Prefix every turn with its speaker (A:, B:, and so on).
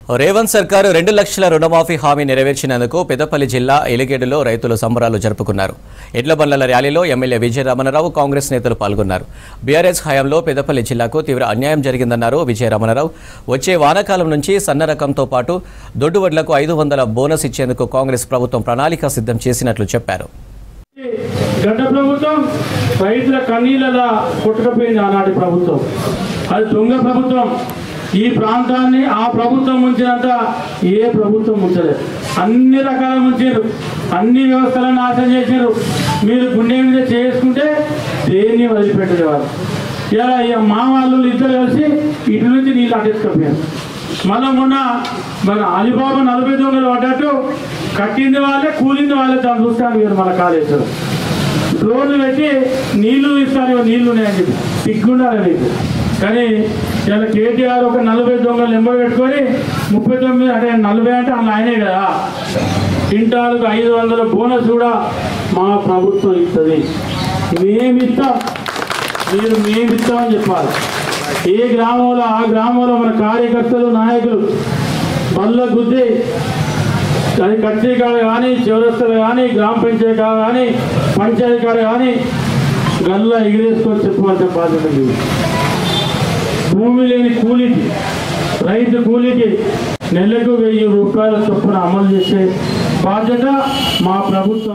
A: రేవంత్ సర్కారు 2 లక్షల రుణమాఫీ హామీ నెరవేర్చినందుకు పెద్దపల్లి జిల్లా ఎలిగేడులో రైతులు సంబరాలు జరుపుకున్నారు. ఎడ్లబండ్ల ర్యాలీలో ఎమ్మెల్యే విజయరమణరావు, కాంగ్రెస్ నేతలు పాల్గొన్నారు. బీఆర్ఎస్ హయాంలో పెద్దపల్లి జిల్లాకు తీవ్ర అన్యాయం జరిగిందన్నారు విజయరమణరావు. వచ్చే వానాకాలం నుంచి సన్న రకంతో పాటు దొడ్డు వడ్లకు 500 బోనస్ ఇచ్చేందుకు కాంగ్రెస్ ప్రభుత్వం ప్రణాళిక సిద్ధం చేసినట్లు చెప్పారు.
B: గత ప్రభుత్వం రైతుల కన్నీళ్ళలా కొట్టుకుపోయింది. ఆనాటి ప్రభుత్వం అది దొంగ ప్రభుత్వం. ఈ ప్రాంతాన్ని ఆ ప్రభుత్వం ముంచినంత ఏ ప్రభుత్వం ముంచలేదు. అన్ని రకాల ముంచారు, అన్ని వ్యవస్థలను నాశనం చేశారు. మీరు గుండె మీద చేసుకుంటే దేన్ని వదిలిపెట్టేవారు. ఇలా మా వాళ్ళు ఇద్దరు కలిసి ఇటు నుంచి నీళ్ళు అటెత్తుకపోయారు. మళ్ళీ మొన్న మన అలీబాబా 40 దొంగలు పడ్డట్టు కట్టింది వాళ్ళే, కూలింది వాళ్ళే. దాన్ని చూస్తాను మీరు మన కాళేశ్వరం డ్రోన్లు పెట్టి నీళ్లు ఇస్తారు, నీళ్లు ఉన్నాయని చెప్పి సిగ్గుండాలి మీకు. కానీ ఇలా కేటీఆర్ ఒక 40 దొంగలు ఎంబ పెట్టుకొని 39 అంటే 40 అంటే అలా ఆయనే కదా. క్వింటాలకు 500 బోనస్ కూడా మా ప్రభుత్వం ఇస్తుంది. మేమిస్తాం, మీరు మేమిస్తామని చెప్పాలి. ఏ గ్రామంలో ఆ గ్రామంలో మన కార్యకర్తలు నాయకులు బల్ల గుద్ది అది కచ్చి కాడ కానీ, చౌరస్తలు కానీ, గ్రామ పంచాయతీ కాడ కానీ, పంచాయతీ కాడ కానీ గల్లా ఎగిరేసుకొని చెప్పాల్సిన బాధ్యత లేదు. భూమి లేని కూలికి, రైతు కూలికి నెలకు 1000 రూపాయల చొప్పున అమలు చేసే బాధ్యత మా ప్రభుత్వం.